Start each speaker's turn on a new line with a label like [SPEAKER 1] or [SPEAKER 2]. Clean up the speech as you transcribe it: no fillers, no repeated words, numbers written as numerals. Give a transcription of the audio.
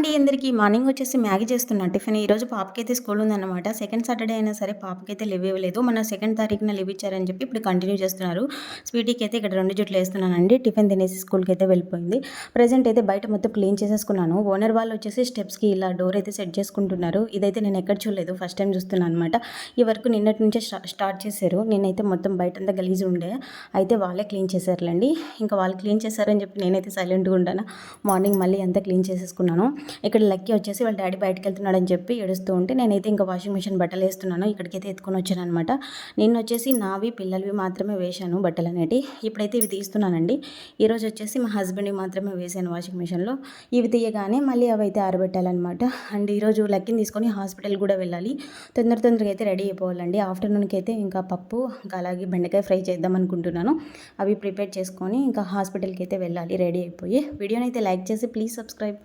[SPEAKER 1] అండి అందరికీ మార్నింగ్ వచ్చేసి మ్యాగీ చేస్తున్నా టిఫిన్. ఈరోజు పాపకైతే స్కూల్ ఉందన్నమాట. సెకండ్ సాటర్డే అయినా సరే పాపకైతే లీవ్ ఇవ్వలేదు. మన సెకండ్ తారీఖున లీవ్ ఇచ్చారని చెప్పి ఇప్పుడు కంటిన్యూ చేస్తున్నారు. స్వీటీకి అయితే ఇక్కడ 2 జుట్లు వేస్తున్నానండి. టిఫిన్ తినేసి స్కూల్కి అయితే వెళ్ళిపోయింది. ప్రజెంట్ అయితే బయట మొత్తం క్లీన్ చేసేసుకున్నాను. ఓనర్ వాళ్ళు వచ్చేసి స్టెప్స్కి ఇలా డోర్ అయితే సెట్ చేసుకుంటున్నారు. ఇదైతే నేను ఎక్కడ చూడలేదు, ఫస్ట్ టైం చూస్తున్నాను అనమాట. ఈ వర్క్ నిన్నటి నుంచే స్టార్ట్ చేశారు. నేనైతే మొత్తం బయటంతా గలీజ్ ఉండే, అయితే వాళ్ళే క్లీన్ చేశారులేండి. ఇంకా వాళ్ళు క్లీన్ చేశారని చెప్పి నేనైతే సైలెంట్గా ఉంటాను. మార్నింగ్ మళ్ళీ అంతా క్లీన్ చేసేసుకున్నాను. ఇక్కడ లక్కీ వచ్చేసి వాళ్ళ డాడీ బయటకు వెళ్తున్నాడని చెప్పి ఏడుస్తూ ఉంటే నేనైతే ఇంకా వాషింగ్ మిషన్ బట్టలు వేస్తున్నాను. ఇక్కడికైతే ఎత్తుకొని వచ్చాను అనమాట. నేను వచ్చేసి నావి పిల్లలవి మాత్రమే వేశాను బట్టలు అనేవి. ఇప్పుడైతే ఇవి తీస్తున్నానండి. ఈరోజు వచ్చేసి మా హస్బెండ్వి మాత్రమే వేసాను వాషింగ్ మిషన్లో. ఇవి తీయగానే మళ్ళీ అవి అయితే ఆరబెట్టాలన్నమాట. అండ్ ఈరోజు లక్కీని తీసుకొని హాస్పిటల్ కూడా వెళ్ళాలి. తొందరగా అయితే రెడీ అయిపోవాలండి. ఆఫ్టర్నూన్కి అయితే ఇంకా పప్పు ఇంకా అలాగే బెండకాయ ఫ్రై చేద్దాం అనుకుంటున్నాను. అవి ప్రిపేర్ చేసుకొని ఇంకా హాస్పిటల్కి అయితే వెళ్ళాలి రెడీ అయిపోయి. వీడియోని అయితే లైక్ చేసి ప్లీజ్ సబ్స్క్రైబ్.